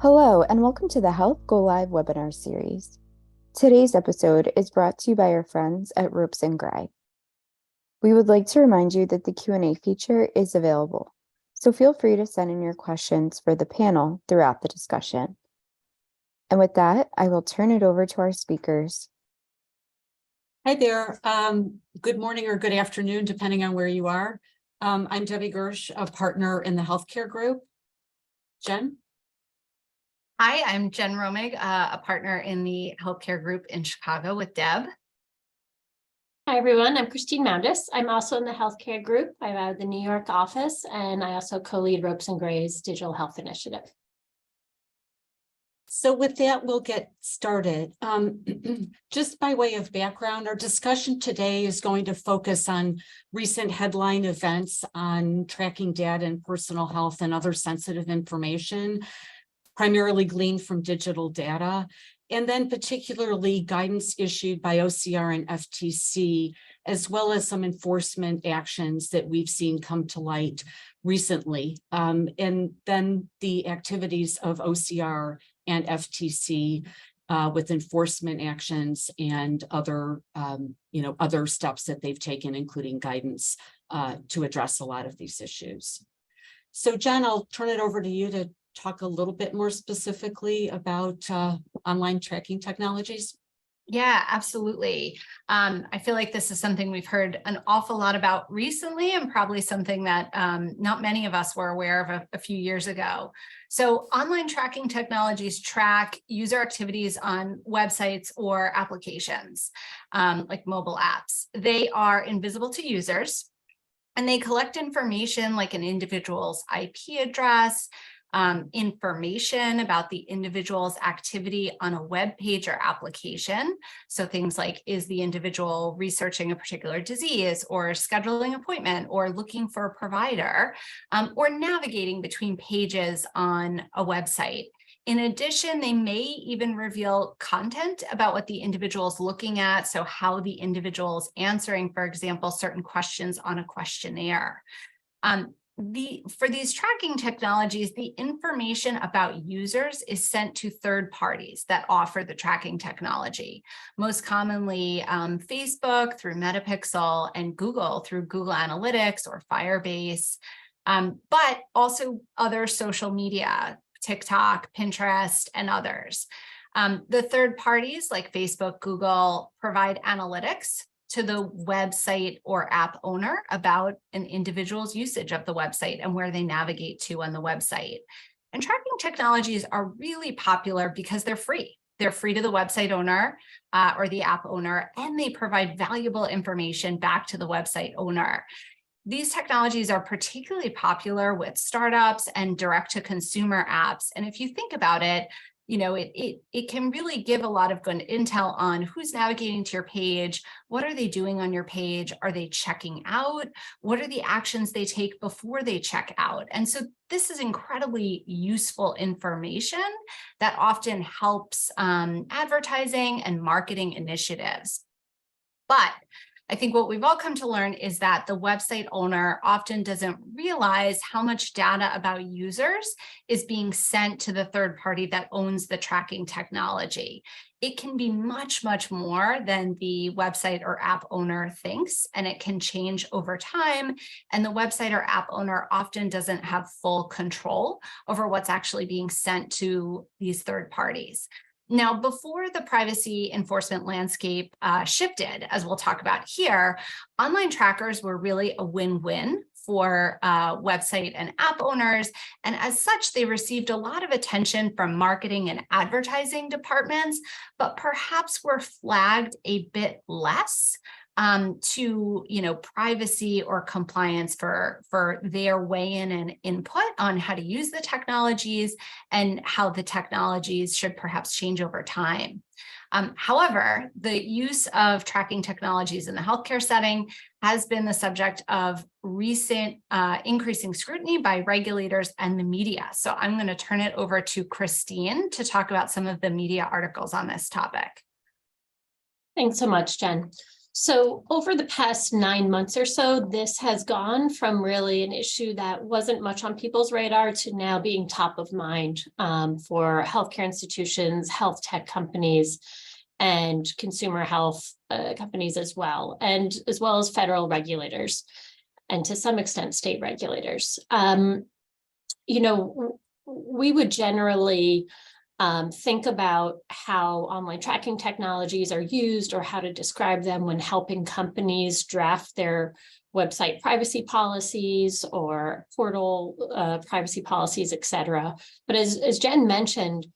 Hello, and welcome to the Health GoLIVE webinar series. Today's episode is brought to you by our friends at Ropes & Gray. We would like to remind you that the Q&A feature is available, so feel free to send in your questions for the panel throughout the discussion. And with that, I will turn it over to our speakers. Hi there. Good morning or good afternoon, depending on where you are. I'm Debbie Gersh, a partner in the healthcare group. Jen? Hi, I'm Jen Romig, a partner in the healthcare group in Chicago with Deb. Hi, everyone. I'm Christine Moundis. I'm also in the healthcare group. I'm out of the New York office, and I also co-lead Ropes & Gray's digital health initiative. So with that, we'll get started. Just by way of background, our discussion today is going to focus on recent headline events on tracking data and personal health and other sensitive information, primarily gleaned from digital data, and then particularly guidance issued by OCR and FTC, as well as some enforcement actions that we've seen come to light recently. And then the activities of OCR and FTC with enforcement actions and other, other steps that they've taken, including guidance to address a lot of these issues. So Jen, I'll turn it over to you to talk a little bit more specifically about online tracking technologies. Yeah, absolutely. I feel like this is something we've heard an awful lot about recently, and probably something that not many of us were aware of a few years ago. So online tracking technologies track user activities on websites or applications, like mobile apps. They are invisible to users, and they collect information like an individual's IP address, information about the individual's activity on a web page or application. So things like, is the individual researching a particular disease, or scheduling an appointment, or looking for a provider, or navigating between pages on a website. In addition, they may even reveal content about what the individual is looking at, so how the individual is answering, for example, certain questions on a questionnaire. For these tracking technologies, the information about users is sent to third parties that offer the tracking technology, most commonly Facebook through Metapixel, and Google through Google Analytics or Firebase, but also other social media, TikTok, Pinterest, and others. The third parties like Facebook, Google provide analytics to the website or app owner about an individual's usage of the website and where they navigate to on the website. And tracking technologies are really popular because they're free. They're free to the website owner or the app owner, and they provide valuable information back to the website owner. These technologies are particularly popular with startups and direct-to-consumer apps. And if you think about it, it can really give a lot of good intel on who's navigating to your page, what are they doing on your page, are they checking out, what are the actions they take before they check out. And so this is incredibly useful information that often helps advertising and marketing initiatives. But I think what we've all come to learn is that the website owner often doesn't realize how much data about users is being sent to the third party that owns the tracking technology. It can be much, much more than the website or app owner thinks, and it can change over time. And the website or app owner often doesn't have full control over what's actually being sent to these third parties. Now, before the privacy enforcement landscape shifted, as we'll talk about here, online trackers were really a win-win for website and app owners. And as such, they received a lot of attention from marketing and advertising departments, but perhaps were flagged a bit less to privacy or compliance for their weigh-in and input on how to use the technologies and how the technologies should perhaps change over time. However, the use of tracking technologies in the healthcare setting has been the subject of recent increasing scrutiny by regulators and the media. So I'm going to turn it over to Christine to talk about some of the media articles on this topic. Thanks so much, Jen. So over the past 9 months or so, this has gone from really an issue that wasn't much on people's radar to now being top of mind for healthcare institutions, health tech companies, and consumer health companies as well as federal regulators, and to some extent state regulators. We would generally think about how online tracking technologies are used or how to describe them when helping companies draft their website privacy policies or portal privacy policies, et cetera. But as Jen mentioned,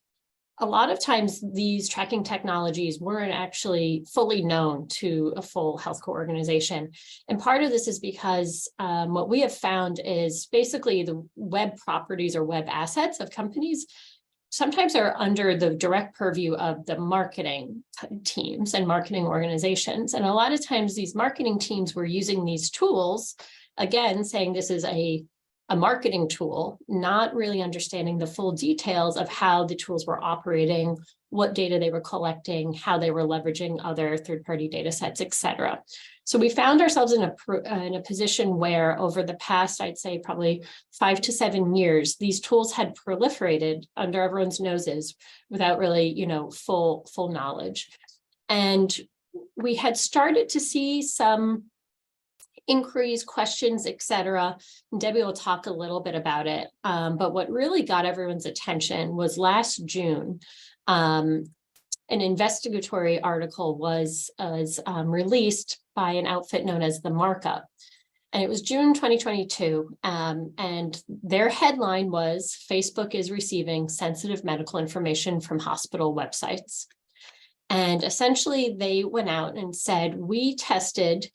a lot of times these tracking technologies weren't actually fully known to a full healthcare organization. And part of this is because what we have found is basically the web properties or web assets of companies sometimes are under the direct purview of the marketing teams and marketing organizations. And a lot of times these marketing teams were using these tools, again, saying this is a marketing tool, not really understanding the full details of how the tools were operating, what data they were collecting, how they were leveraging other third-party data sets, et cetera. So we found ourselves in a position where over the past, I'd say probably 5 to 7 years, these tools had proliferated under everyone's noses without really, full knowledge. And we had started to see some inquiries, questions, et cetera. And Debbie will talk a little bit about it. But what really got everyone's attention was last June, an investigatory article was released by an outfit known as The Markup. And it was June 2022. And their headline was, Facebook is receiving sensitive medical information from hospital websites. And essentially they went out and said, we tested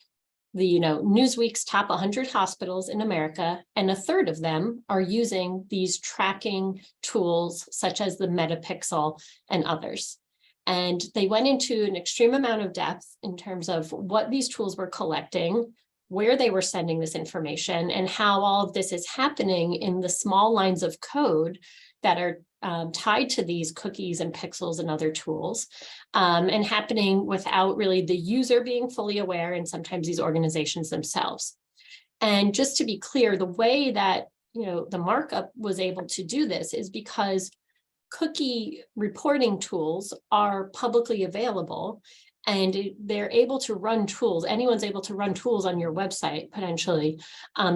the Newsweek's top 100 hospitals in America, and a third of them are using these tracking tools such as the Metapixel and others. And they went into an extreme amount of depth in terms of what these tools were collecting, where they were sending this information, and how all of this is happening in the small lines of code that are tied to these cookies and pixels and other tools, and happening without really the user being fully aware, and sometimes these organizations themselves. And just to be clear, the way that the Markup was able to do this is because cookie reporting tools are publicly available, and they're able to run tools. Anyone's able to run tools on your website potentially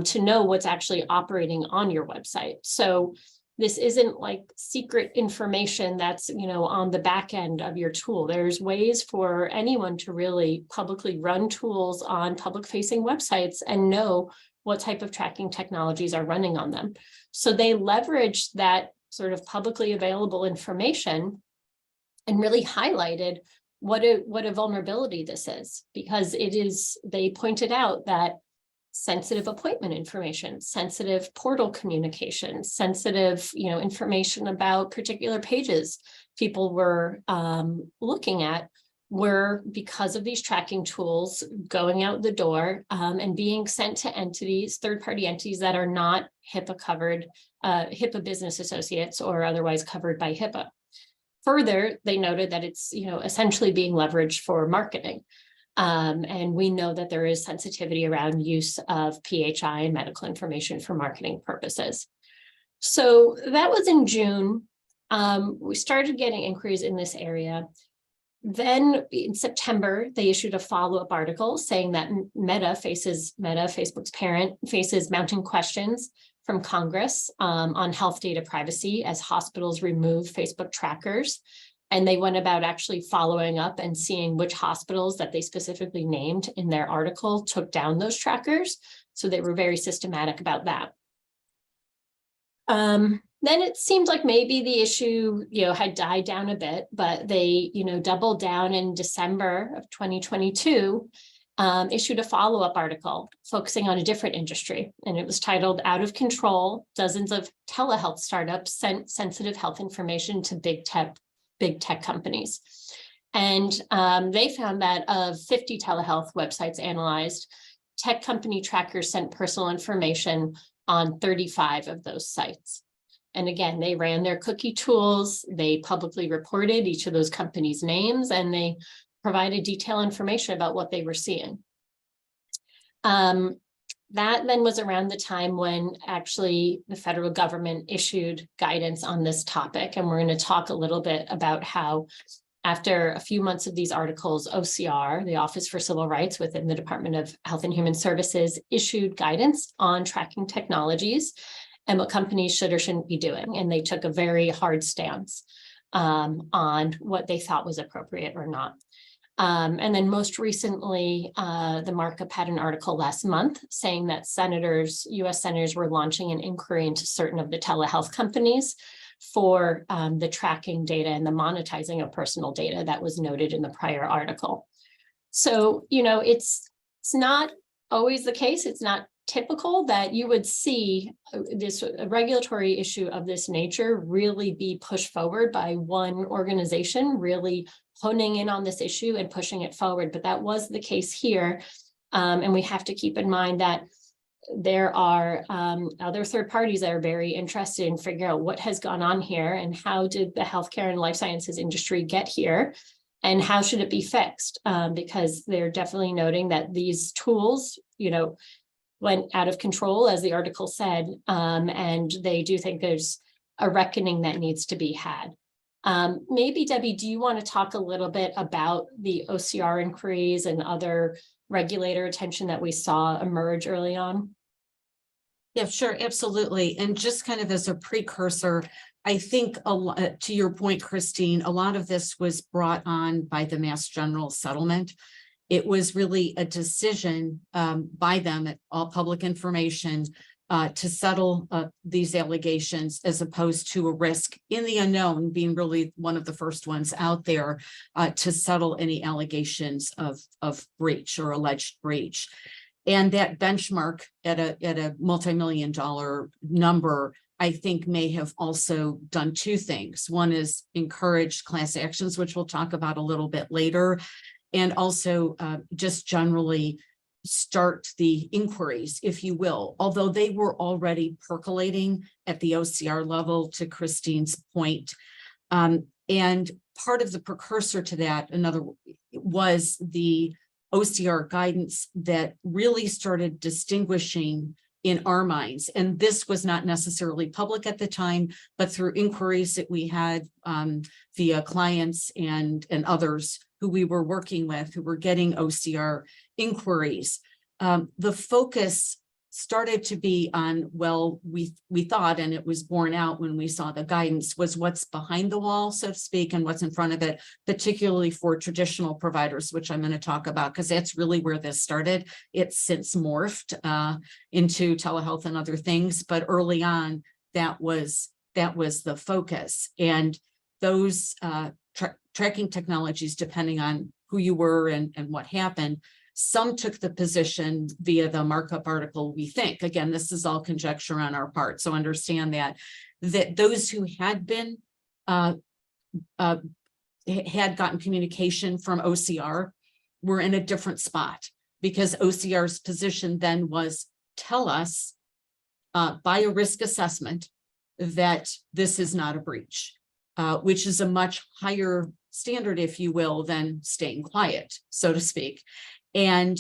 to know what's actually operating on your website. So this isn't like secret information that's, on the back end of your tool. There's ways for anyone to really publicly run tools on public facing websites and know what type of tracking technologies are running on them. So they leveraged that sort of publicly available information and really highlighted what a vulnerability this is, because they pointed out that sensitive appointment information, sensitive portal communication, sensitive, information about particular pages people were looking at were, because of these tracking tools, going out the door and being sent to entities, third-party entities that are not HIPAA covered, HIPAA business associates or otherwise covered by HIPAA. Further, they noted that it's, essentially being leveraged for marketing. And we know that there is sensitivity around use of PHI and medical information for marketing purposes. So that was in June. We started getting inquiries in this area. Then in September, they issued a follow-up article saying that Meta, Facebook's parent, faces mounting questions from Congress on health data privacy as hospitals remove Facebook trackers. And they went about actually following up and seeing which hospitals that they specifically named in their article took down those trackers. So they were very systematic about that. Then it seemed like maybe the issue, had died down a bit, but they, doubled down in December of 2022, issued a follow-up article focusing on a different industry. And it was titled, "Out of Control, Dozens of Telehealth Startups Sent Sensitive Health Information to Big Tech Companies." And they found that of 50 telehealth websites analyzed, tech company trackers sent personal information on 35 of those sites. And again, they ran their cookie tools, they publicly reported each of those companies' names, and they provided detailed information about what they were seeing. That then was around the time when actually the federal government issued guidance on this topic. And we're going to talk a little bit about how after a few months of these articles, OCR, the Office for Civil Rights within the Department of Health and Human Services, issued guidance on tracking technologies and what companies should or shouldn't be doing. And they took a very hard stance on what they thought was appropriate or not. And then most recently, the markup had an article last month saying that US senators were launching an inquiry into certain of the telehealth companies for the tracking data and the monetizing of personal data that was noted in the prior article. So, it's not always the case. It's not typical that you would see this regulatory issue of this nature really be pushed forward by one organization, really honing in on this issue and pushing it forward. But that was the case here. And we have to keep in mind that there are other third parties that are very interested in figuring out what has gone on here and how did the healthcare and life sciences industry get here and how should it be fixed? Because they're definitely noting that these tools, went out of control, as the article said, and they do think there's a reckoning that needs to be had. Maybe, Debbie, do you want to talk a little bit about the OCR inquiries and other regulator attention that we saw emerge early on? Yeah, sure, absolutely. And just kind of as a precursor, I think to your point, Christine, a lot of this was brought on by the Mass General settlement. It was really a decision by them, at all public information, to settle these allegations as opposed to a risk in the unknown, being really one of the first ones out there to settle any allegations of breach or alleged breach. And that benchmark at a multi-million-dollar number, I think, may have also done two things. One is encouraged class actions, which we'll talk about a little bit later, and also just generally start the inquiries, if you will, although they were already percolating at the OCR level, to Christine's point. And part of the precursor to that, was the OCR guidance that really started distinguishing in our minds. And this was not necessarily public at the time, but through inquiries that we had via clients and others who we were working with, who were getting OCR inquiries. The focus started to be on, well, we thought, and it was borne out when we saw the guidance, was what's behind the wall, so to speak, and what's in front of it, particularly for traditional providers, which I'm going to talk about, because that's really where this started. It's since morphed into telehealth and other things, but early on, that was the focus. And those tracking technologies, depending on who you were and what happened, some took the position via the markup article, we think, again, this is all conjecture on our part, so understand that those who had been, had gotten communication from OCR were in a different spot, because OCR's position then was, tell us by a risk assessment that this is not a breach, which is a much higher standard, if you will, than staying quiet, so to speak. And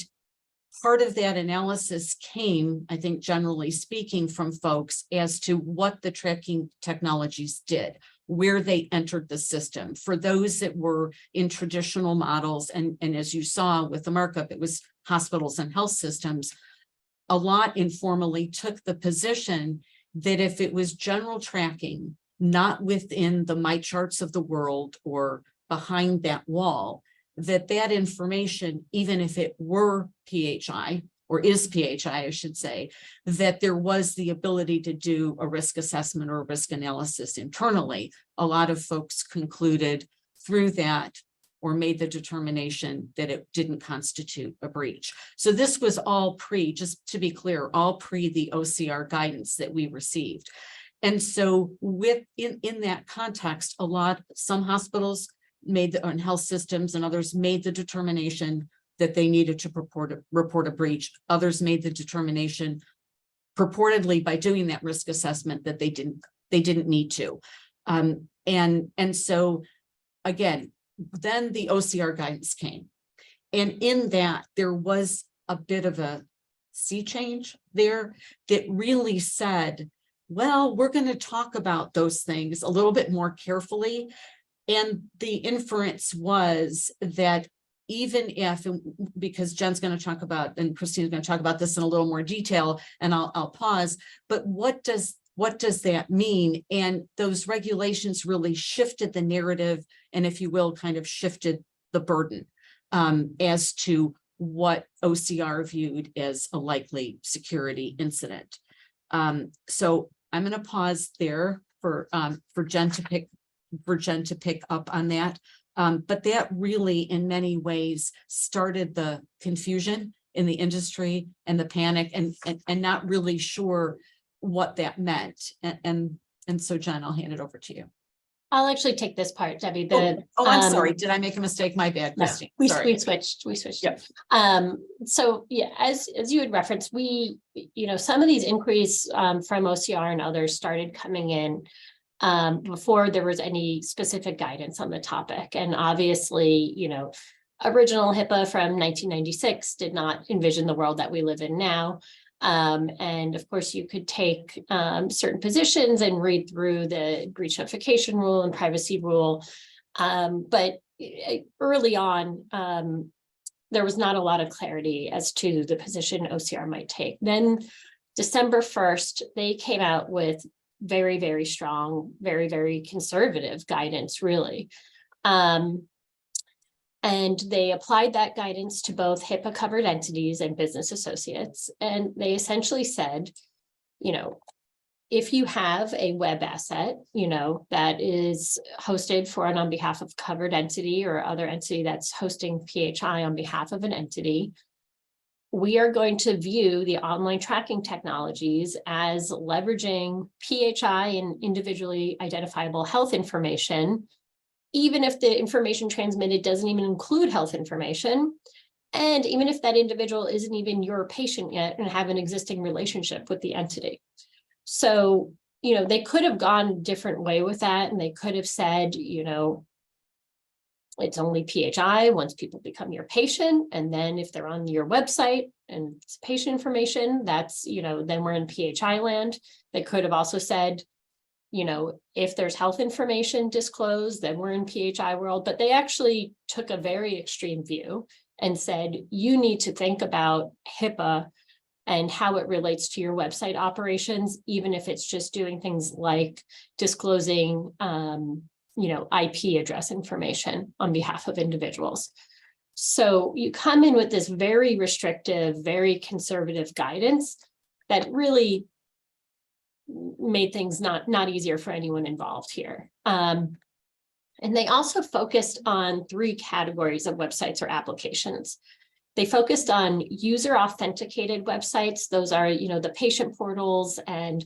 part of that analysis came, I think, generally speaking, from folks as to what the tracking technologies did, where they entered the system. For those that were in traditional models, and as you saw with the markup, it was hospitals and health systems, a lot informally took the position that if it was general tracking, not within the MyCharts of the world or behind that wall, that information, even if it were PHI, or is PHI, I should say, that there was the ability to do a risk assessment or a risk analysis internally. A lot of folks concluded through that, or made the determination that it didn't constitute a breach. So this was all just to be clear, all pre the OCR guidance that we received. And so in that context, some hospitals and health systems and others made the determination that they needed to report a breach. Others made the determination, purportedly by doing that risk assessment, that they didn't need to. And so again, then the OCR guidance came. And in that, there was a bit of a sea change there that really said, well, we're going to talk about those things a little bit more carefully. And the inference was that even if, because Jen's going to talk about, and Christine's going to talk about this in a little more detail, and I'll pause, but what does that mean? And those regulations really shifted the narrative, and if you will, kind of shifted the burden as to what OCR viewed as a likely security incident. So I'm going to pause there for Jen to pick up on that. But that really, in many ways, started the confusion in the industry and the panic, and not really sure what that meant. And so, Jen, I'll hand it over to you. I'll actually take this part, Debbie. I'm sorry. Did I make a mistake? My bad, Christine. We Sorry. switched. Yep. So yeah, as you had referenced, some of these inquiries from OCR and others started coming in before there was any specific guidance on the topic. And obviously, original HIPAA from 1996 did not envision the world that we live in now. And of course, you could take certain positions and read through the breach notification rule and privacy rule. But early on, there was not a lot of clarity as to the position OCR might take. Then December 1st, they came out with very, very strong, very, very conservative guidance, really. And they applied that guidance to both HIPAA covered entities and business associates. And they essentially said, if you have a web asset, that is hosted for and on behalf of covered entity or other entity that's hosting PHI on behalf of an entity, we are going to view the online tracking technologies as leveraging PHI and individually identifiable health information, even if the information transmitted doesn't even include health information, and even if that individual isn't even your patient yet and have an existing relationship with the entity. So, they could have gone a different way with that, and they could have said, it's only PHI once people become your patient, and then if they're on your website and it's patient information, that's, then we're in PHI land. They could have also said, if there's health information disclosed, then we're in PHI world. But they actually took a very extreme view and said, you need to think about HIPAA and how it relates to your website operations, even if it's just doing things like disclosing, IP address information on behalf of individuals. So you come in with this very restrictive, very conservative guidance that really made things not easier for anyone involved here. And they also focused on 3 categories of websites or applications. They focused on user authenticated websites. Those are, the patient portals and,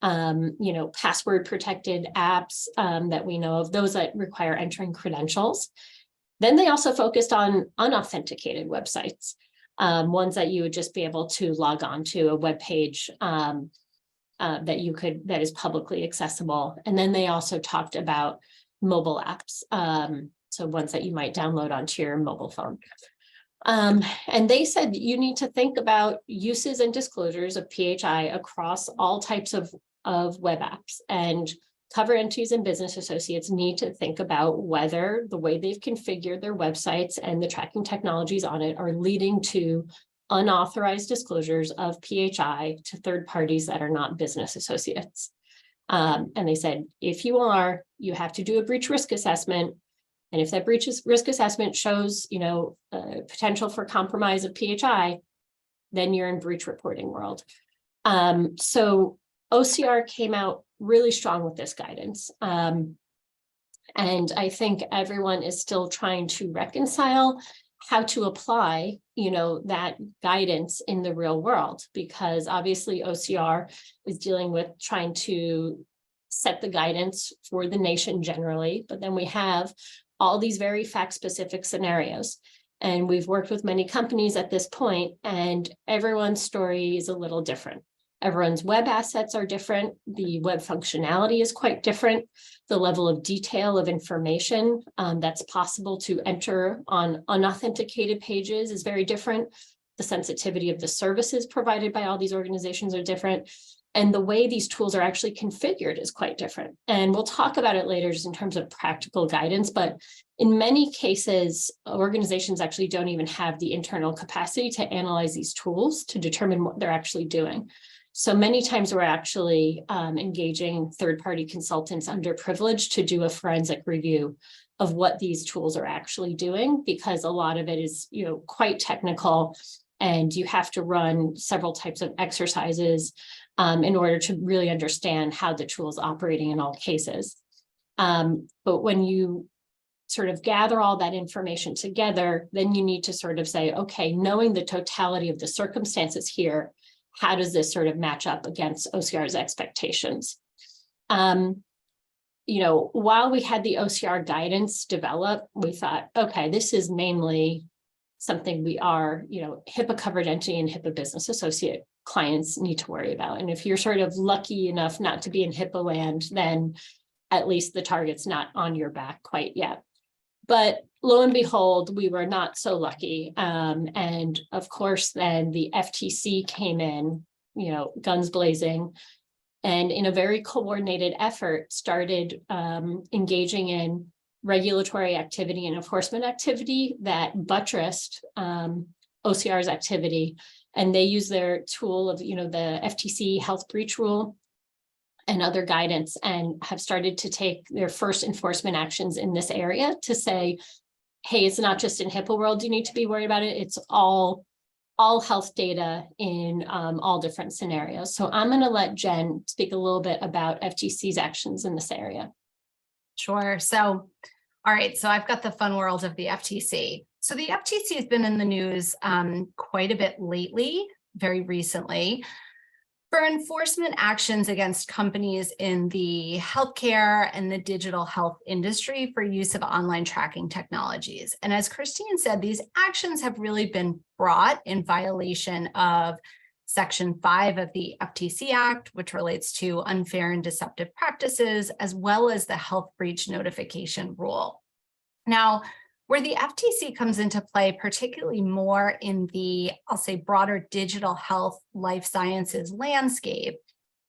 password protected apps that we know of, those that require entering credentials. Then they also focused on unauthenticated websites, ones that you would just be able to log on to a web page that is publicly accessible. And then they also talked about mobile apps, so ones that you might download onto your mobile phone. And they said you need to think about uses and disclosures of PHI across all types of web apps, and cover entities and business associates need to think about whether the way they've configured their websites and the tracking technologies on it are leading to unauthorized disclosures of PHI to third parties that are not business associates. And they said, if you are, you have to do a breach risk assessment. And if that breach risk assessment shows, potential for compromise of PHI, then you're in breach reporting world. So OCR came out really strong with this guidance. And I think everyone is still trying to reconcile how to apply, that guidance in the real world, because obviously OCR is dealing with trying to set the guidance for the nation generally, but then we have all these very fact-specific scenarios. And we've worked with many companies at this point, and everyone's story is a little different. Everyone's web assets are different. The web functionality is quite different. The level of detail of information that's possible to enter on unauthenticated pages is very different. The sensitivity of the services provided by all these organizations are different. And the way these tools are actually configured is quite different. And we'll talk about it later just in terms of practical guidance, but in many cases, organizations actually don't even have the internal capacity to analyze these tools to determine what they're actually doing. So many times we're actually engaging third-party consultants underprivileged to do a forensic review of what these tools are actually doing, because a lot of it is, quite technical, and you have to run several types of exercises in order to really understand how the tool is operating in all cases. But when you sort of gather all that information together, then you need to sort of say, okay, knowing the totality of the circumstances here, how does this sort of match up against OCR's expectations? While we had the OCR guidance develop, we thought, okay, this is mainly something we are, HIPAA covered entity and HIPAA business associate clients need to worry about. And if you're sort of lucky enough not to be in HIPAA land, then at least the target's not on your back quite yet. But lo and behold, we were not so lucky. And of course, then the FTC came in, guns blazing, and in a very coordinated effort started engaging in regulatory activity and enforcement activity that buttressed OCR's activity. And they use their tool of, the FTC health breach rule and other guidance, and have started to take their first enforcement actions in this area to say, hey, it's not just in HIPAA world you need to be worried about it. It's all health data in all different scenarios. So I'm going to let Jen speak a little bit about FTC's actions in this area. Sure. So, all right. So I've got the fun world of the FTC. So the FTC has been in the news quite a bit lately, very recently, for enforcement actions against companies in the healthcare and the digital health industry for use of online tracking technologies. And as Christine said, these actions have really been brought in violation of Section 5 of the FTC Act, which relates to unfair and deceptive practices, as well as the health breach notification rule. Now, where the FTC comes into play, particularly more in the, I'll say, broader digital health life sciences landscape,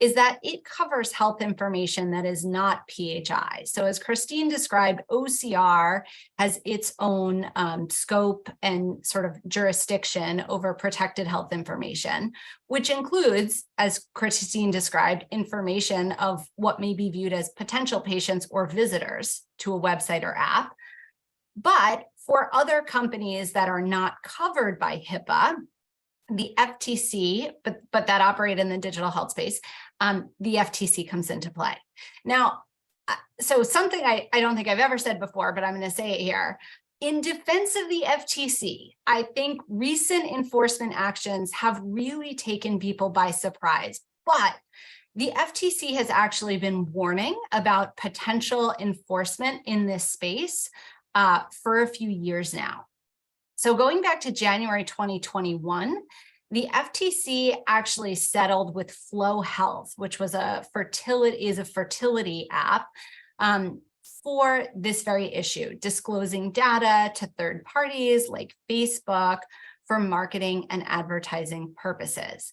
is that it covers health information that is not PHI. So as Christine described, OCR has its own scope and sort of jurisdiction over protected health information, which includes, as Christine described, information of what may be viewed as potential patients or visitors to a website or app. But for other companies that are not covered by HIPAA, the FTC, but that operate in the digital health space, the FTC comes into play. Now, so something I don't think I've ever said before, but I'm going to say it here. In defense of the FTC, I think recent enforcement actions have really taken people by surprise. But the FTC has actually been warning about potential enforcement in this space for a few years now. So going back to January 2021, the FTC actually settled with Flow Health, which was a fertility app for this very issue, disclosing data to third parties like Facebook for marketing and advertising purposes.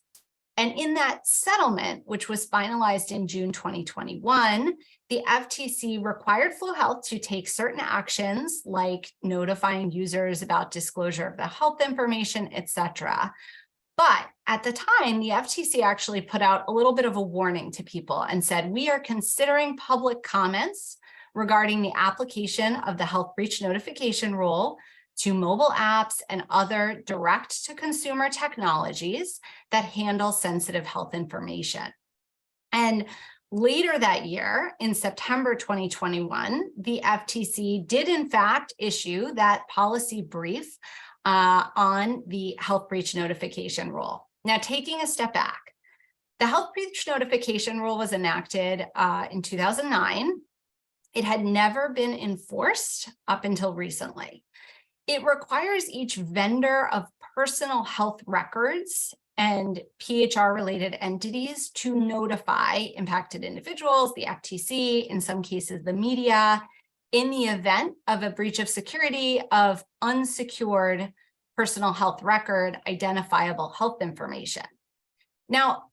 And in that settlement, which was finalized in June 2021, the FTC required Flow Health to take certain actions like notifying users about disclosure of the health information, et cetera. But at the time, the FTC actually put out a little bit of a warning to people and said, we are considering public comments regarding the application of the health breach notification rule to mobile apps and other direct-to-consumer technologies that handle sensitive health information. And later that year, in September 2021, the FTC did in fact issue that policy brief on the health breach notification rule. Now, taking a step back, the health breach notification rule was enacted in 2009. It had never been enforced up until recently. It requires each vendor of personal health records and PHR-related entities to notify impacted individuals, the FTC, in some cases the media, in the event of a breach of security of unsecured personal health record identifiable health information. Now,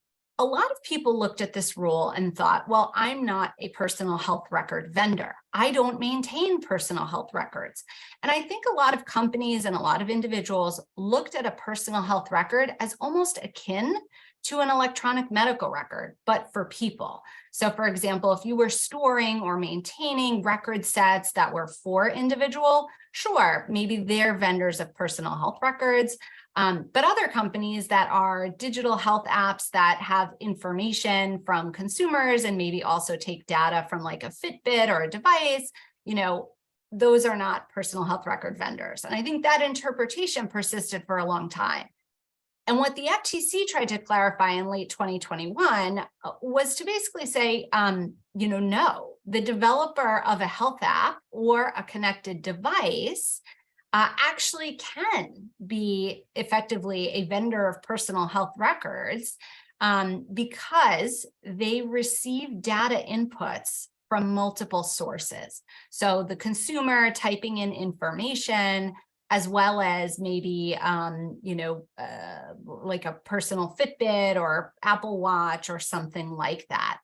a lot of people looked at this rule and thought, well, I'm not a personal health record vendor. I don't maintain personal health records. And I think a lot of companies and a lot of individuals looked at a personal health record as almost akin to an electronic medical record, but for people. So for example, if you were storing or maintaining record sets that were for individual, sure, maybe they're vendors of personal health records. But other companies that are digital health apps that have information from consumers and maybe also take data from like a Fitbit or a device, those are not personal health record vendors. And I think that interpretation persisted for a long time. And what the FTC tried to clarify in late 2021 was to basically say, no, the developer of a health app or a connected device actually can be effectively a vendor of personal health records because they receive data inputs from multiple sources. So the consumer typing in information, as well as maybe, like a personal Fitbit or Apple Watch or something like that.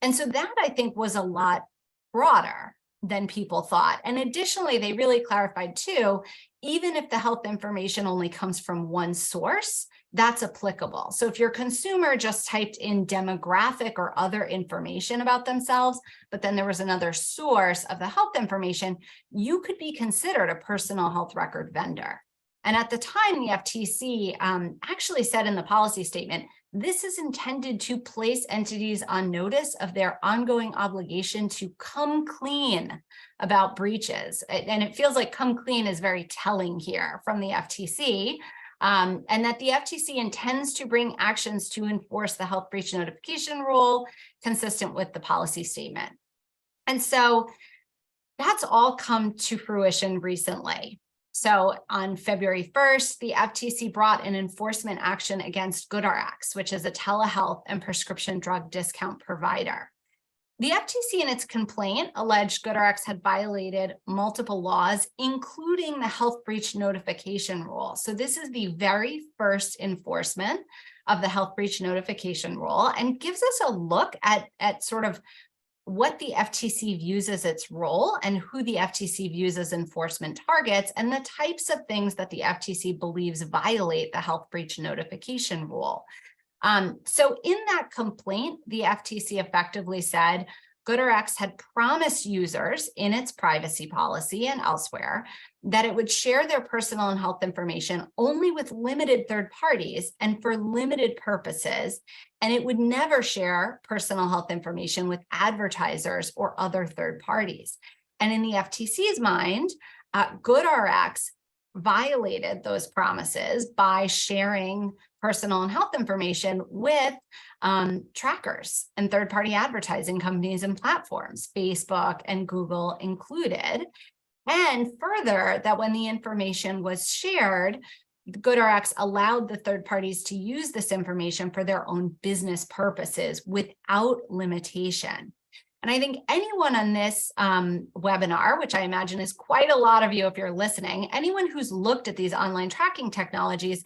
And so that, I think, was a lot broader than people thought. And additionally, they really clarified too, even if the health information only comes from one source, that's applicable. So if your consumer just typed in demographic or other information about themselves, but then there was another source of the health information, you could be considered a personal health record vendor. And at the time, the FTC actually said in the policy statement, this is intended to place entities on notice of their ongoing obligation to come clean about breaches. And it feels like come clean is very telling here from the FTC, and that the FTC intends to bring actions to enforce the health breach notification rule consistent with the policy statement. And so that's all come to fruition recently. So on February 1st, the FTC brought an enforcement action against GoodRx, which is a telehealth and prescription drug discount provider. The FTC in its complaint alleged GoodRx had violated multiple laws, including the health breach notification rule. So this is the very first enforcement of the health breach notification rule and gives us a look at sort of what the FTC views as its role and who the FTC views as enforcement targets and the types of things that the FTC believes violate the health breach notification rule. So in that complaint, the FTC effectively said GoodRx had promised users in its privacy policy and elsewhere that it would share their personal and health information only with limited third parties and for limited purposes, and it would never share personal health information with advertisers or other third parties. And in the FTC's mind, GoodRx violated those promises by sharing personal and health information with trackers and third-party advertising companies and platforms, Facebook and Google included. And further, that when the information was shared, GoodRx allowed the third parties to use this information for their own business purposes without limitation. And I think anyone on this webinar, which I imagine is quite a lot of you if you're listening, anyone who's looked at these online tracking technologies,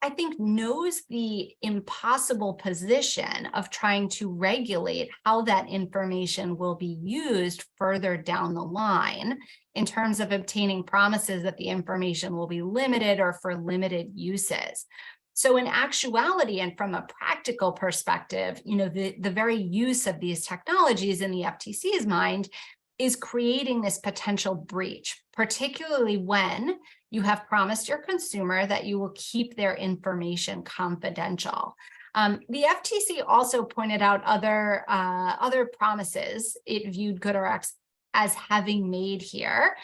I think knows the impossible position of trying to regulate how that information will be used further down the line in terms of obtaining promises that the information will be limited or for limited uses. So in actuality, and from a practical perspective, the very use of these technologies in the FTC's mind is creating this potential breach, particularly when you have promised your consumer that you will keep their information confidential. The FTC also pointed out other promises it viewed GoodRx as having made here.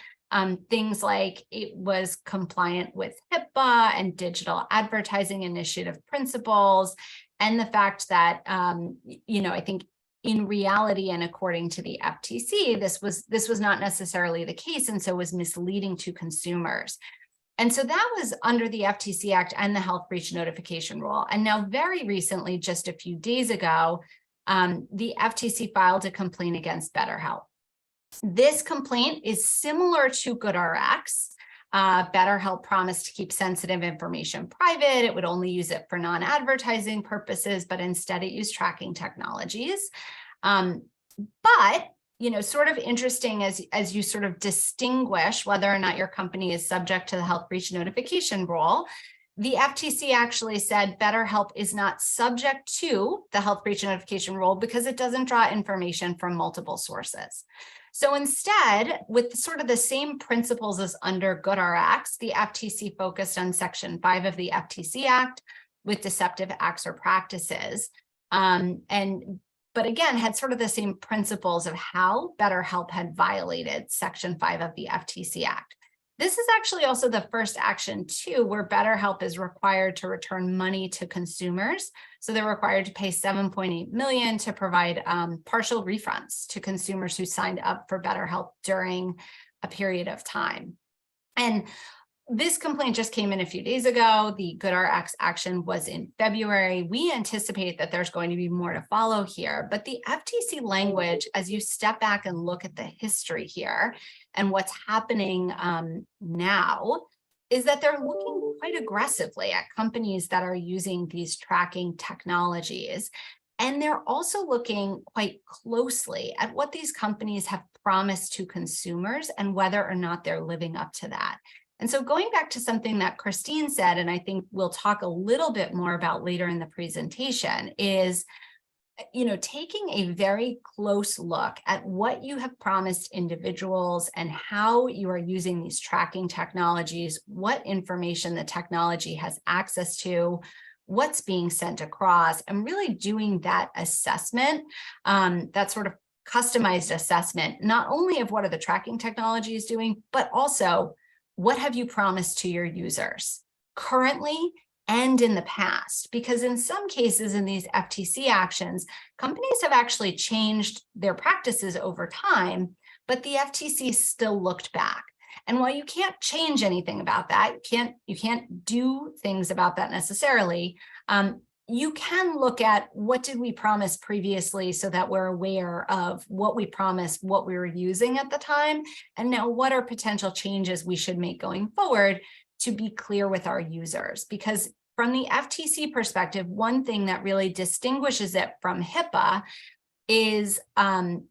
Things like it was compliant with HIPAA and digital advertising initiative principles, and the fact that, I think in reality and according to the FTC, this was not necessarily the case, and so was misleading to consumers. And so that was under the FTC Act and the health breach notification rule. And now very recently, just a few days ago, the FTC filed a complaint against BetterHelp. This complaint is similar to GoodRx. BetterHelp promised to keep sensitive information private. It would only use it for non-advertising purposes, but instead it used tracking technologies. But sort of interesting as you sort of distinguish whether or not your company is subject to the health breach notification rule, the FTC actually said BetterHelp is not subject to the health breach notification rule because it doesn't draw information from multiple sources. So instead, with sort of the same principles as under GoodRx, the FTC focused on Section 5 of the FTC Act with deceptive acts or practices. But again, had sort of the same principles of how BetterHelp had violated Section 5 of the FTC Act. This is actually also the first action, too, where BetterHelp is required to return money to consumers. So they're required to pay $7.8 million to provide partial refunds to consumers who signed up for BetterHelp during a period of time. And this complaint just came in a few days ago. The GoodRx action was in February. We anticipate that there's going to be more to follow here, but the FTC language, as you step back and look at the history here and what's happening now, is that they're looking quite aggressively at companies that are using these tracking technologies. And they're also looking quite closely at what these companies have promised to consumers and whether or not they're living up to that. And so going back to something that Christine said, and I think we'll talk a little bit more about later in the presentation, is taking a very close look at what you have promised individuals and how you are using these tracking technologies, what information the technology has access to, what's being sent across, and really doing that assessment, that sort of customized assessment, not only of what are the tracking technologies doing, but also what have you promised to your users currently and in the past? Because in some cases in these FTC actions, companies have actually changed their practices over time, but the FTC still looked back. And while you can't change anything about that, you can't do things about that necessarily, you can look at what did we promise previously so that we're aware of what we promised, what we were using at the time, and now what are potential changes we should make going forward to be clear with our users. Because from the FTC perspective, one thing that really distinguishes it from HIPAA is, under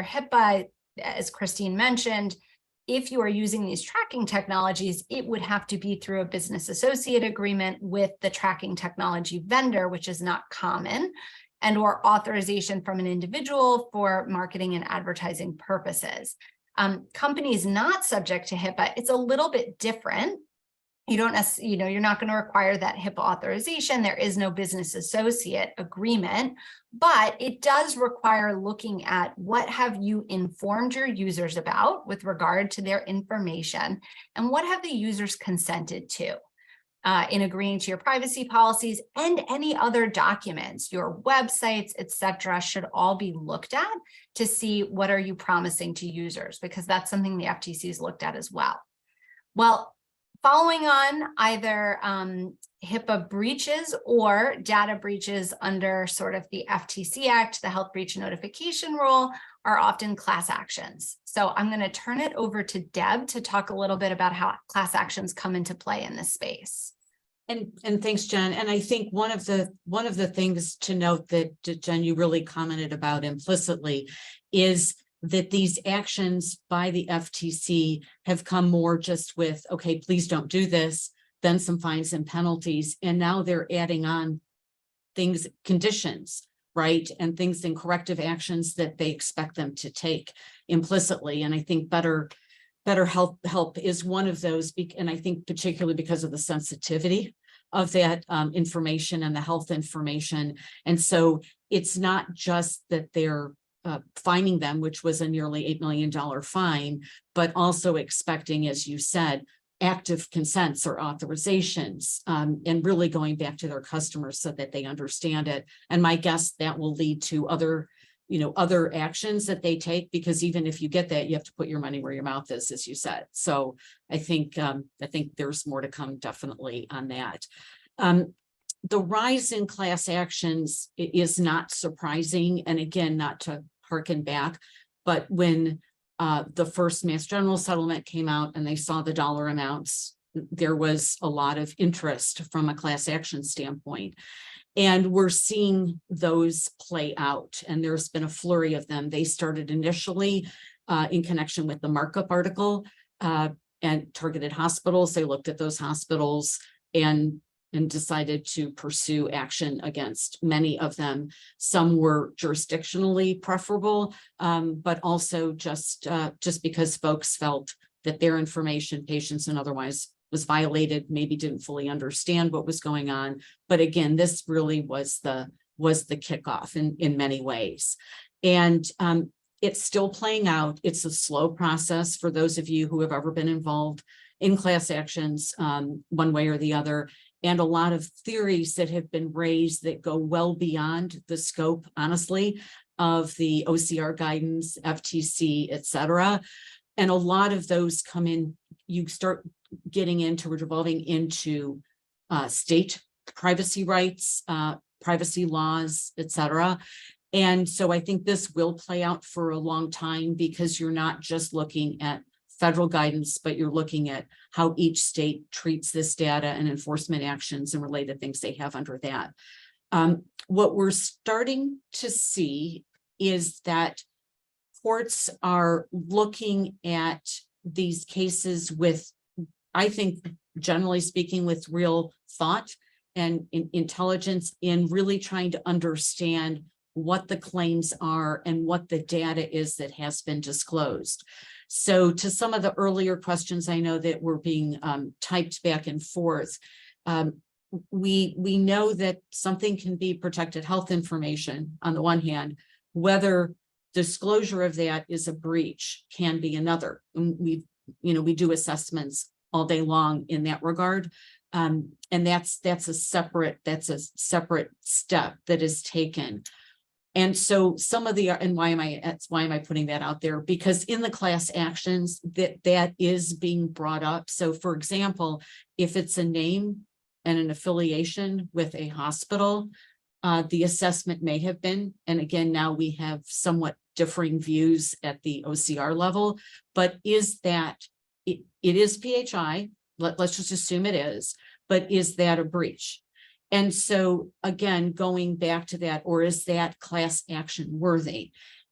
HIPAA, as Christine mentioned, if you are using these tracking technologies, it would have to be through a business associate agreement with the tracking technology vendor, which is not common, and or authorization from an individual for marketing and advertising purposes. Companies not subject to HIPAA, it's a little bit different. You don't necessarily, you're not going to require that HIPAA authorization. There is no business associate agreement, but it does require looking at what have you informed your users about with regard to their information, and what have the users consented to in agreeing to your privacy policies, and any other documents, your websites, etc., should all be looked at to see what are you promising to users, because that's something the FTC has looked at as well. Well, following on either HIPAA breaches or data breaches under sort of the FTC Act, the health breach notification rule, are often class actions. So I'm going to turn it over to Deb to talk a little bit about how class actions come into play in this space. And thanks, Jen. And I think one of the things to note that Jen, you really commented about implicitly is that these actions by the FTC have come more just with, okay, please don't do this, then some fines and penalties. And now they're adding on things, conditions, right? And things and corrective actions that they expect them to take implicitly. And I think better help is one of those. And I think particularly because of the sensitivity of that information and the health information. And so it's not just that they're fining them, which was a nearly $8 million fine, but also expecting, as you said, active consents or authorizations, and really going back to their customers so that they understand it. And my guess that will lead to other, other actions that they take, because even if you get that, you have to put your money where your mouth is, as you said. So I think there's more to come definitely on that. The rise in class actions is not surprising. And again, not to harken back, but when the first Mass General settlement came out and they saw the dollar amounts, there was a lot of interest from a class action standpoint. And we're seeing those play out, and there's been a flurry of them. They started initially in connection with the markup article and targeted hospitals. They looked at those hospitals and decided to pursue action against many of them. Some were jurisdictionally preferable, but also just because folks felt that their information, patients and otherwise, was violated, maybe didn't fully understand what was going on. But again, this really was the kickoff in many ways. And it's still playing out. It's a slow process for those of you who have ever been involved in class actions, one way or the other. And a lot of theories that have been raised that go well beyond the scope, honestly, of the OCR guidance, FTC, et cetera. And a lot of those come in, you start getting into, we're devolving into state privacy rights, privacy laws, et cetera. And so I think this will play out for a long time, because you're not just looking at federal guidance, but you're looking at how each state treats this data and enforcement actions and related things they have under that. What we're starting to see is that courts are looking at these cases with, I think, generally speaking, with real thought and intelligence in really trying to understand what the claims are and what the data is that has been disclosed. So to some of the earlier questions, I know that were being typed back and forth. We know that something can be protected health information on the one hand, whether disclosure of that is a breach can be another. And we do assessments all day long in that regard. And that's a separate step that is taken. And so some of the, and why am I putting that out there? Because in the class actions that is being brought up. So for example, if it's a name and an affiliation with a hospital, the assessment may have been, and again, now we have somewhat differing views at the OCR level, but is that, it is PHI, let's just assume it is, but is that a breach? And so again, going back to that, or is that class action worthy?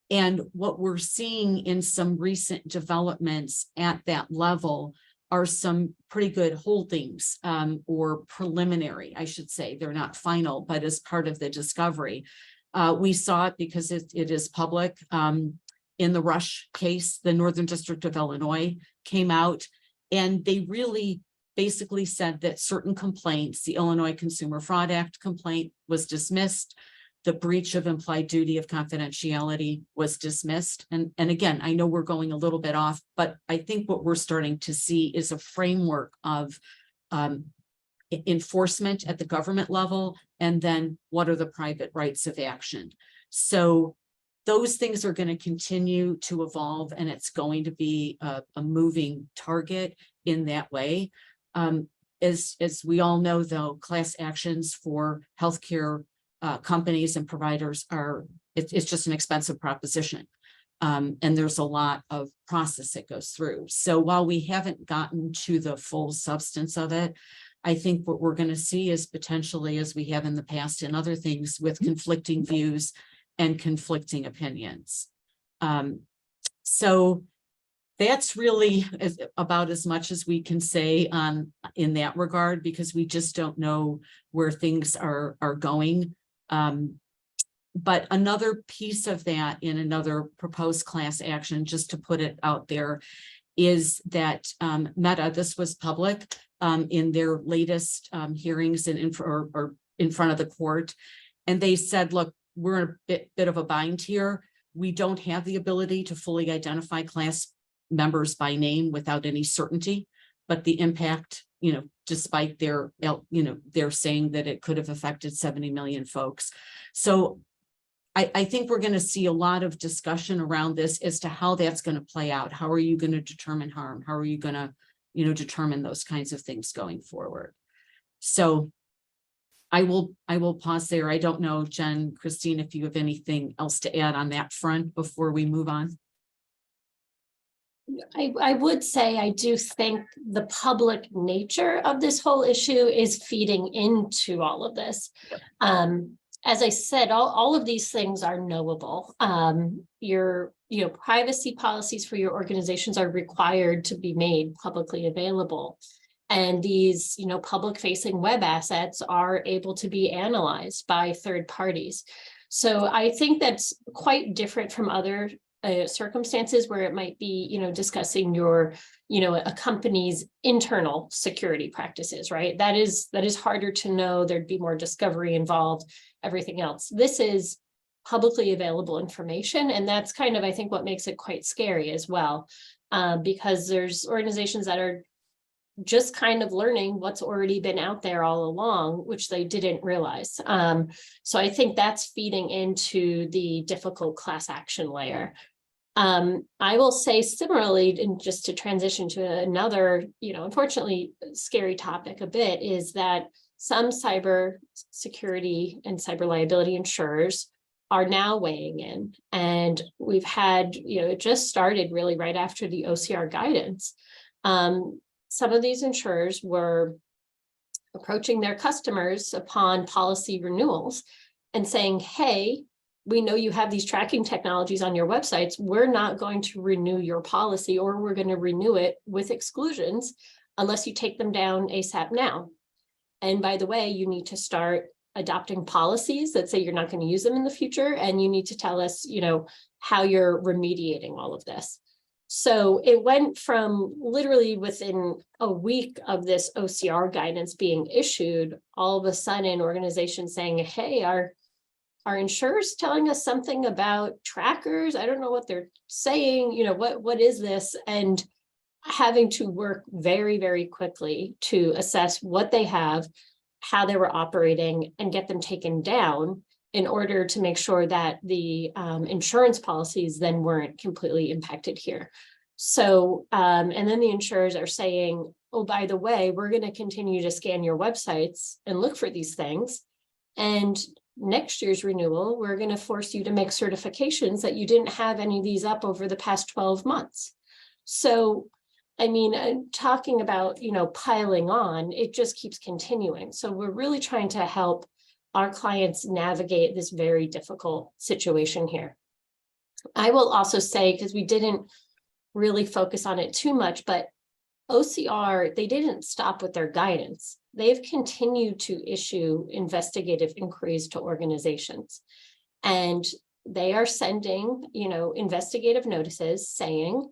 And what we're seeing in some recent developments at that level are some pretty good holdings, or preliminary, I should say. They're not final, but as part of the discovery. We saw it because it is public. In the Rush case, the Northern District of Illinois came out, and they really basically said that certain complaints, the Illinois Consumer Fraud Act complaint was dismissed. The breach of implied duty of confidentiality was dismissed. And again, I know we're going a little bit off, but I think what we're starting to see is a framework of enforcement at the government level, and then what are the private rights of action. So those things are going to continue to evolve, and it's going to be a moving target in that way. As we all know, though, class actions for healthcare companies and providers it's just an expensive proposition. And there's a lot of process that goes through. So while we haven't gotten to the full substance of it, I think what we're going to see is potentially, as we have in the past in other things, with conflicting views and conflicting opinions. So that's really about as much as we can say in that regard, because we just don't know where things are going. But another piece of that in another proposed class action, just to put it out there, is that Meta, this was public in their latest hearings and in front of the court. And they said, look, we're in a bit of a bind here. We don't have the ability to fully identify class members by name without any certainty, but the impact, despite their, they're saying that it could have affected 70 million folks. So I think we're going to see a lot of discussion around this as to how that's going to play out. How are you going to determine harm? How are you going to, determine those kinds of things going forward? So I will pause there. I don't know, Jen, Christine, if you have anything else to add on that front before we move on. I would say I do think the public nature of this whole issue is feeding into all of this. As I said, all of these things are knowable. Your privacy policies for your organizations are required to be made publicly available. And these, public-facing web assets are able to be analyzed by third parties. So I think that's quite different from other circumstances where it might be, discussing your, a company's internal security practices, right? That is harder to know. There'd be more discovery involved, everything else. This is publicly available information. And that's kind of, I think, what makes it quite scary as well, because there's organizations that are just kind of learning what's already been out there all along, which they didn't realize. So I think that's feeding into the difficult class action layer. I will say similarly, and just to transition to another, unfortunately scary topic a bit, is that some cyber security and cyber liability insurers are now weighing in. And we've had, it just started really right after the OCR guidance. Some of these insurers were approaching their customers upon policy renewals and saying, hey, we know you have these tracking technologies on your websites. We're not going to renew your policy, or we're going to renew it with exclusions unless you take them down ASAP now. And by the way, you need to start adopting policies that say you're not going to use them in the future. And you need to tell us, how you're remediating all of this. So it went from literally within a week of this OCR guidance being issued, all of a sudden organizations saying, hey, our insurers telling us something about trackers? I don't know what they're saying, what is this? And having to work very, very quickly to assess what they have, how they were operating, and get them taken down in order to make sure that the insurance policies then weren't completely impacted here. So, and then the insurers are saying, oh, by the way, we're going to continue to scan your websites and look for these things. And next year's renewal, we're going to force you to make certifications that you didn't have any of these up over the past 12 months. So, I mean, talking about, piling on, it just keeps continuing. So we're really trying to help our clients navigate this very difficult situation here. I will also say, because we didn't really focus on it too much, but OCR, they didn't stop with their guidance. They've continued to issue investigative inquiries to organizations. And they are sending, investigative notices saying,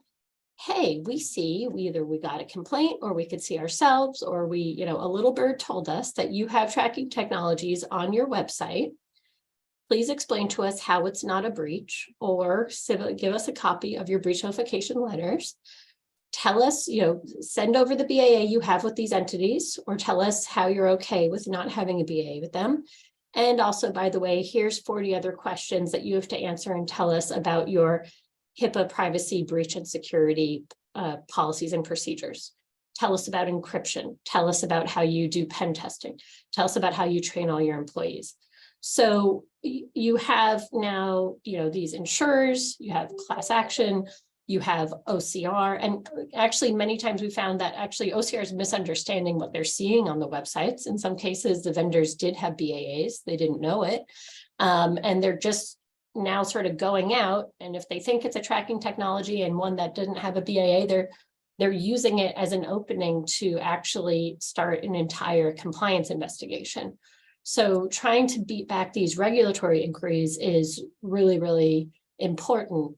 hey, we see, either we got a complaint, or we could see ourselves, or we, a little bird told us that you have tracking technologies on your website. Please explain to us how it's not a breach, or give us a copy of your breach notification letters. Tell us, send over the BAA you have with these entities, or tell us how you're okay with not having a BAA with them. And also, by the way, here's 40 other questions that you have to answer and tell us about your HIPAA privacy, breach, and security policies and procedures. Tell us about encryption. Tell us about how you do pen testing. Tell us about how you train all your employees. So you have now, these insurers, you have class action, you have OCR, and actually many times we found that actually OCR is misunderstanding what they're seeing on the websites. In some cases, the vendors did have BAAs, they didn't know it, and they're just now sort of going out, and if they think it's a tracking technology and one that doesn't have a BAA, they're using it as an opening to actually start an entire compliance investigation. So trying to beat back these regulatory inquiries is really, really important.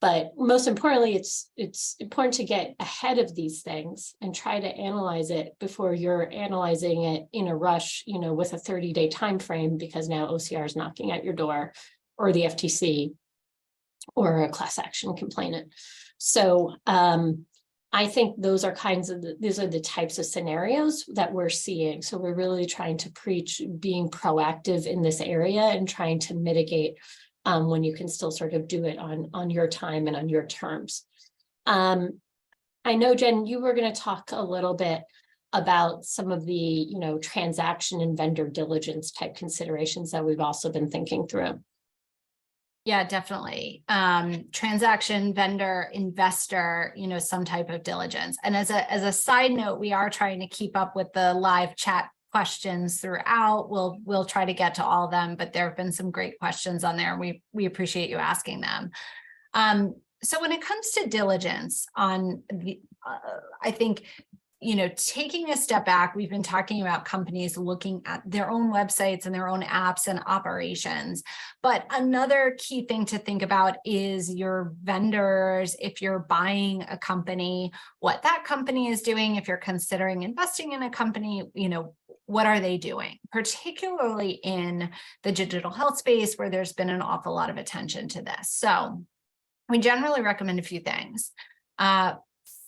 But most importantly, it's important to get ahead of these things and try to analyze it before you're analyzing it in a rush, with a 30-day time frame, because now OCR is knocking at your door, or the FTC, or a class action complainant. So I think those are these are the types of scenarios that we're seeing. So we're really trying to preach being proactive in this area and trying to mitigate when you can still sort of do it on your time and on your terms. I know, Jen, you were going to talk a little bit about some of the, transaction and vendor diligence type considerations that we've also been thinking through. Yeah, definitely. Transaction, vendor, investor, some type of diligence. And as a side note, we are trying to keep up with the live chat questions throughout. We'll try to get to all of them, but there have been some great questions on there. We appreciate you asking them. So when it comes to diligence on the, I think, taking a step back, we've been talking about companies looking at their own websites and their own apps and operations. But another key thing to think about is your vendors. If you're buying a company, what that company is doing. If you're considering investing in a company, what are they doing, particularly in the digital health space where there's been an awful lot of attention to this. So we generally recommend a few things.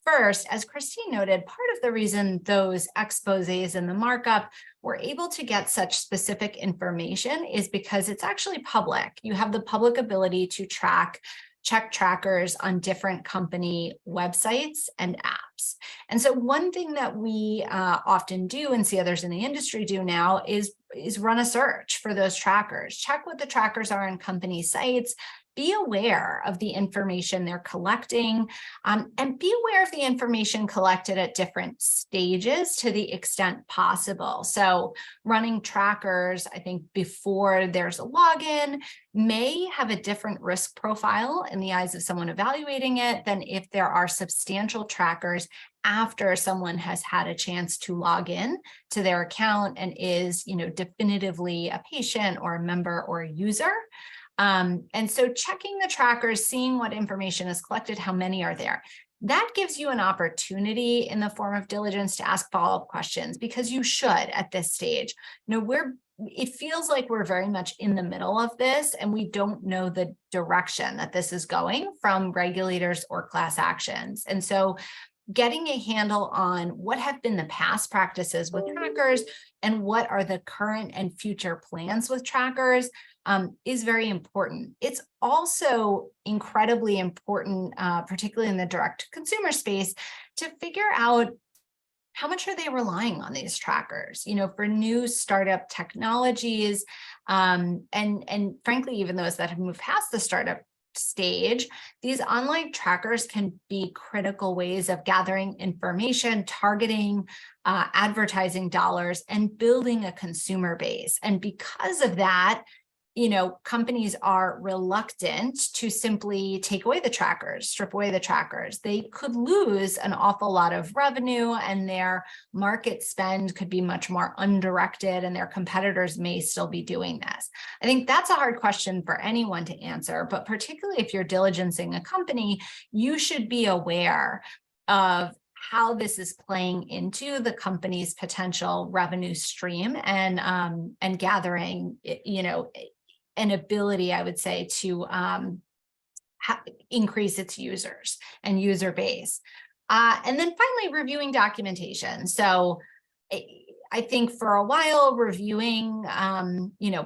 First, as Christine noted, part of the reason those exposés and the markup were able to get such specific information is because it's actually public. You have the public ability to check trackers on different company websites and apps. And so one thing that we often do and see others in the industry do now is run a search for those trackers. Check what the trackers are on company sites. Be aware of the information they're collecting, and be aware of the information collected at different stages to the extent possible. So running trackers, I think, before there's a login may have a different risk profile in the eyes of someone evaluating it than if there are substantial trackers after someone has had a chance to log in to their account and is, definitively a patient or a member or a user. And so checking the trackers, seeing what information is collected, how many are there, that gives you an opportunity in the form of diligence to ask follow-up questions, because you should at this stage. It feels like we're very much in the middle of this and we don't know the direction that this is going from regulators or class actions. And so getting a handle on what have been the past practices with trackers and what are the current and future plans with trackers is very important. It's also incredibly important, particularly in the direct franchising space, to figure out how much are they relying on these trackers, for new startup technologies, and frankly, even those that have moved past the startup stage, these online trackers can be critical ways of gathering information, targeting advertising dollars, and building a consumer base. And because of that, companies are reluctant to simply take away the trackers, strip away the trackers. They could lose an awful lot of revenue and their market spend could be much more undirected, and their competitors may still be doing this. I think that's a hard question for anyone to answer, but particularly if you're diligencing a company, you should be aware of how this is playing into the company's potential revenue stream and gathering, an ability, I would say, to increase its users and user base. And then finally, reviewing documentation. So I think for a while, reviewing,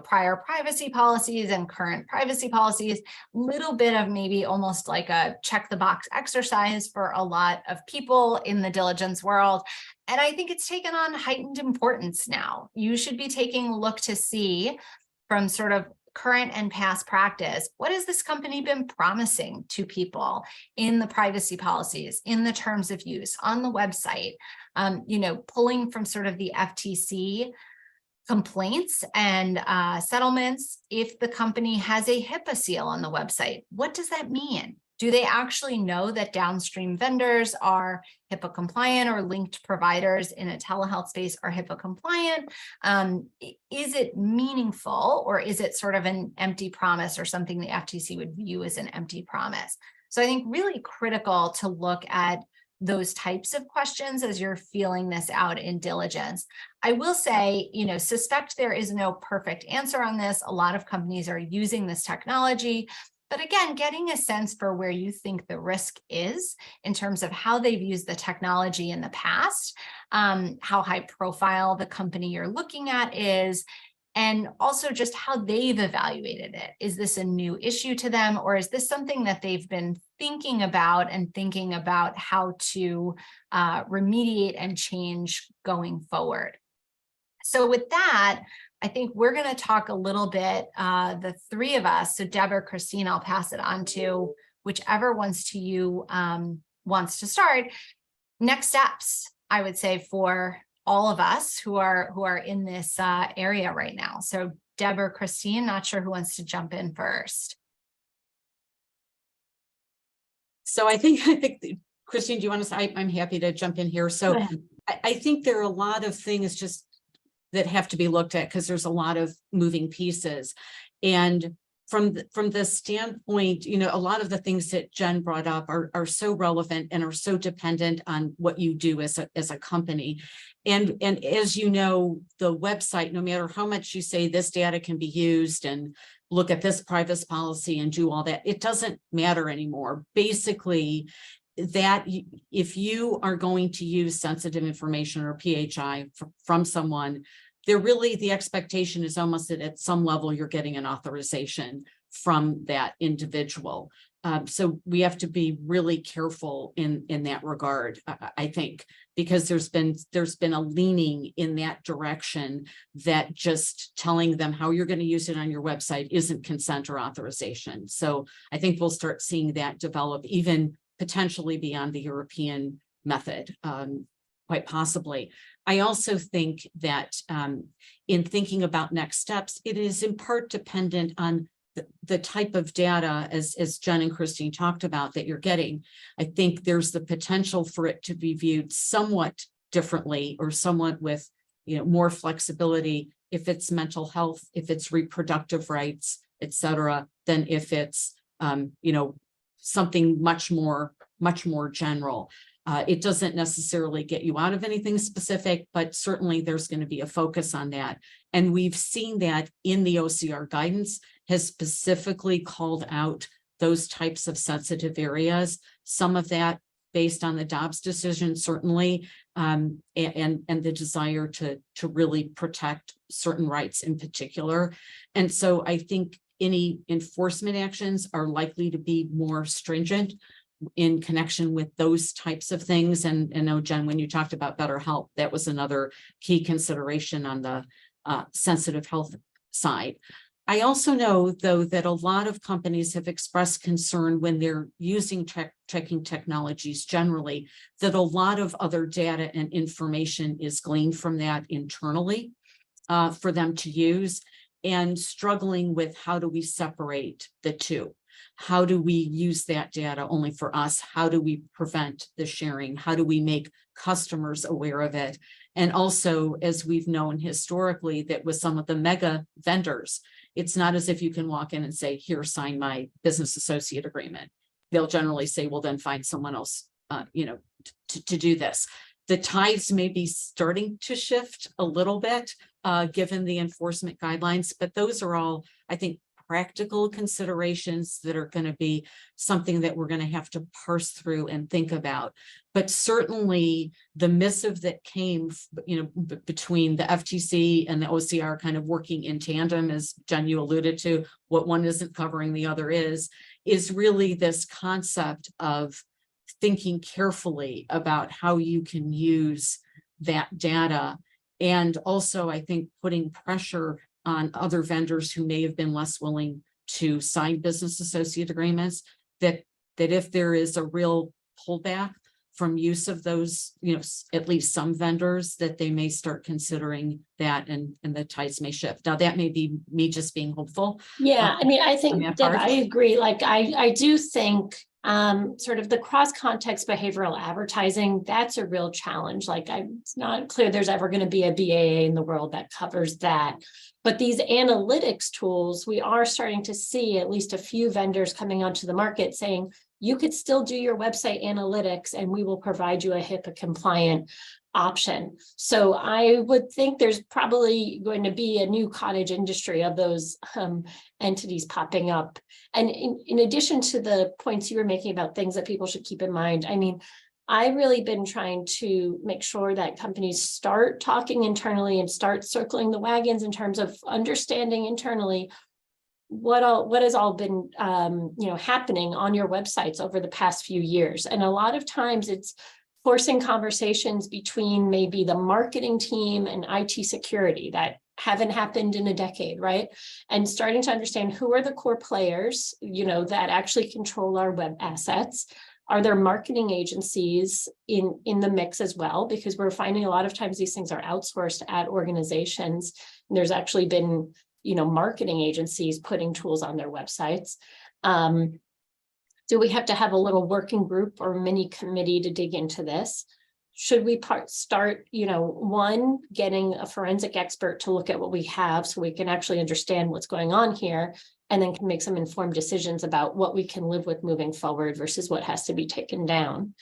prior privacy policies and current privacy policies, little bit of maybe almost like a check the box exercise for a lot of people in the diligence world. And I think it's taken on heightened importance now. You should be taking a look to see from sort of current and past practice, what has this company been promising to people in the privacy policies, in the terms of use, on the website, pulling from sort of the FTC complaints and settlements. If the company has a HIPAA seal on the website, what does that mean? Do they actually know that downstream vendors are HIPAA compliant or linked providers in a telehealth space are HIPAA compliant? Is it meaningful, or is it sort of an empty promise or something the FTC would view as an empty promise? So I think really critical to look at those types of questions as you're feeling this out in diligence. I will say, suspect there is no perfect answer on this. A lot of companies are using this technology, But again, getting a sense for where you think the risk is in terms of how they've used the technology in the past, how high profile the company you're looking at is, and also just how they've evaluated it. Is this a new issue to them, or is this something that they've been thinking about how to remediate and change going forward? So with that, I think we're going to talk a little bit, the three of us. So Deb or Christine, I'll pass it on to whichever wants to start. Next steps, I would say, for all of us who are in this area right now. So Deb or Christine, not sure who wants to jump in first. So I think Christine, do you want to say? I'm happy to jump in here. So I think there are a lot of things just that have to be looked at because there's a lot of moving pieces. And from the standpoint, a lot of the things that Jen brought up are so relevant and are so dependent on what you do as a company. And as you know, the website, no matter how much you say this data can be used and look at this privacy policy and do all that, it doesn't matter anymore. Basically, that if you are going to use sensitive information or PHI from someone, the expectation is almost that at some level you're getting an authorization from that individual. So we have to be really careful in that regard, I think, because there's been a leaning in that direction that just telling them how you're going to use it on your website isn't consent or authorization. So I think we'll start seeing that develop even potentially beyond the European method, quite possibly. I also think that in thinking about next steps, it is in part dependent on the type of data, as Jen and Christine talked about, that you're getting. I think there's the potential for it to be viewed somewhat differently or somewhat with more flexibility if it's mental health, if it's reproductive rights, et cetera, than if it's something much more general. It doesn't necessarily get you out of anything specific, but certainly there's going to be a focus on that. And we've seen that in the OCR guidance has specifically called out those types of sensitive areas. Some of that based on the Dobbs decision, certainly, and the desire to really protect certain rights in particular. And so I think any enforcement actions are likely to be more stringent in connection with those types of things. And I know, Jen, when you talked about better health, that was another key consideration on the sensitive health side. I also know, though, that a lot of companies have expressed concern when they're using tracking technologies generally, that a lot of other data and information is gleaned from that internally for them to use, and struggling with how do we separate the two? How do we use that data only for us? How do we prevent the sharing? How do we make customers aware of it? And also, as we've known historically, that with some of the mega vendors, it's not as if you can walk in and say, here, sign my business associate agreement. They'll generally say, well, then find someone else, to do this. The tides may be starting to shift a little bit, given the enforcement guidelines, but those are all, I think, practical considerations that are going to be something that we're going to have to parse through and think about. But certainly the missive that came, between the FTC and the OCR kind of working in tandem, as Jen, you alluded to, what one isn't covering, the other is really this concept of thinking carefully about how you can use that data. And also, I think, putting pressure on other vendors who may have been less willing to sign business associate agreements, that if there is a real pullback from use of those, at least some vendors, that they may start considering that, and the tides may shift. Now, that may be me just being hopeful. Yeah, I mean, I think, Deb, I agree. Like, I do think sort of the cross-context behavioral advertising, that's a real challenge. Like, it's not clear there's ever going to be a BAA in the world that covers that. But these analytics tools, we are starting to see at least a few vendors coming onto the market saying, you could still do your website analytics and we will provide you a HIPAA compliant option. So I would think there's probably going to be a new cottage industry of those entities popping up. And in addition to the points you were making about things that people should keep in mind, I mean, I've really been trying to make sure that companies start talking internally and start circling the wagons in terms of understanding internally what has all been happening on your websites over the past few years. And a lot of times it's forcing conversations between maybe the marketing team and IT security that haven't happened in a decade, right? And starting to understand who are the core players, that actually control our web assets. Are there marketing agencies in the mix as well? Because we're finding a lot of times these things are outsourced at organizations. And there's actually been, marketing agencies putting tools on their websites. Do we have to have a little working group or mini committee to dig into this? Should we start, one, getting a forensic expert to look at what we have so we can actually understand what's going on here, and then can make some informed decisions about what we can live with moving forward versus what has to be taken down.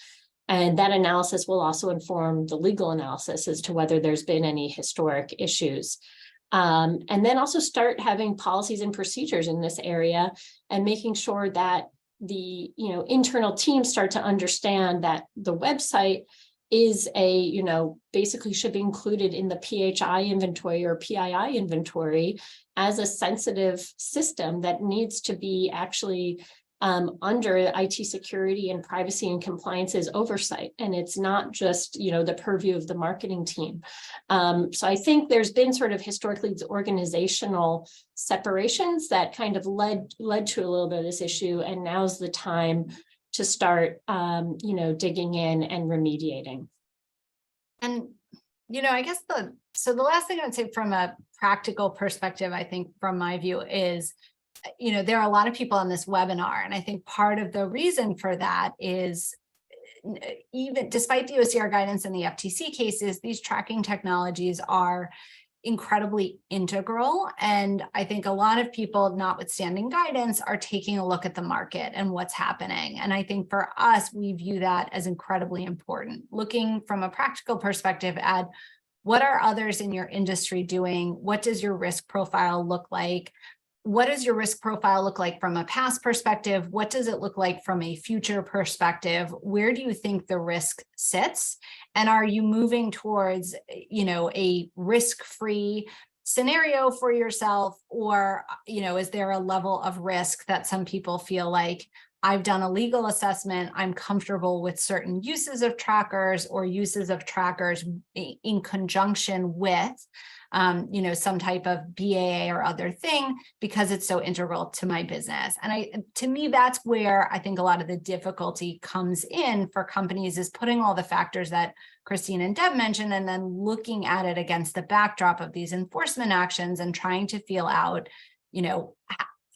And that analysis will also inform the legal analysis as to whether there's been any historic issues. And then also start having policies and procedures in this area and making sure that the internal teams start to understand that the website is basically should be included in the PHI inventory or PII inventory as a sensitive system that needs to be actually under IT security and privacy and compliance's oversight. And it's not just, the purview of the marketing team. So I think there's been sort of historically organizational separations that kind of led to a little bit of this issue. And now's the time to start, digging in and remediating. And, I guess the last thing I would say from a practical perspective, I think from my view is, there are a lot of people on this webinar. And I think part of the reason for that is even despite the OCR guidance and the FTC cases, these tracking technologies are incredibly integral. And I think a lot of people, notwithstanding guidance, are taking a look at the market and what's happening. And I think for us, we view that as incredibly important. Looking from a practical perspective at what are others in your industry doing? What does your risk profile look like? What does your risk profile look like from a past perspective? What does it look like from a future perspective? Where do you think the risk sits? And are you moving towards, a risk-free scenario for yourself? Or, is there a level of risk that some people feel like, I've done a legal assessment, I'm comfortable with certain uses of trackers or uses of trackers in conjunction with some type of BAA or other thing because it's so integral to my business. And to me, that's where I think a lot of the difficulty comes in for companies is putting all the factors that Christine and Deb mentioned and then looking at it against the backdrop of these enforcement actions and trying to feel out,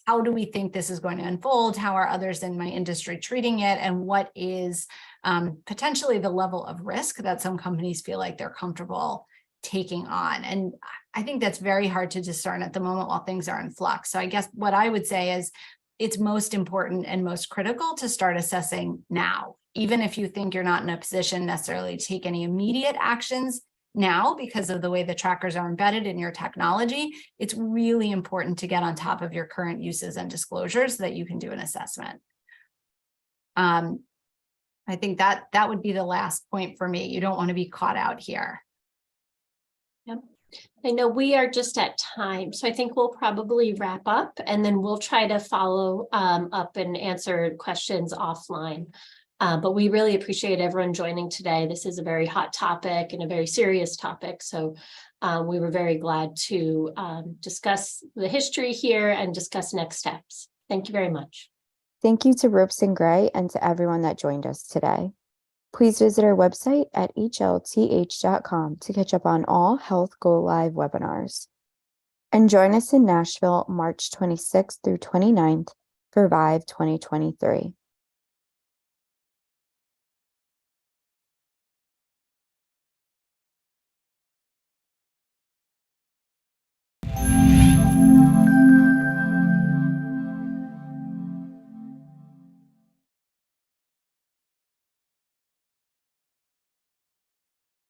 how do we think this is going to unfold? How are others in my industry treating it? And what is potentially the level of risk that some companies feel like they're comfortable taking on? And I think that's very hard to discern at the moment while things are in flux. So I guess what I would say is it's most important and most critical to start assessing now, even if you think you're not in a position necessarily to take any immediate actions now because of the way the trackers are embedded in your technology. It's really important to get on top of your current uses and disclosures so that you can do an assessment. I think that would be the last point for me. You don't want to be caught out here. Yep. I know we are just at time, so I think we'll probably wrap up and then we'll try to follow up and answer questions offline. But we really appreciate everyone joining today. This is a very hot topic and a very serious topic. So we were very glad to discuss the history here and discuss next steps. Thank you very much. Thank you to Ropes and Gray and to everyone that joined us today. Please visit our website at hlth.com to catch up on all Health Go Live webinars. And join us in Nashville, March 26th through 29th for VIVE 2023.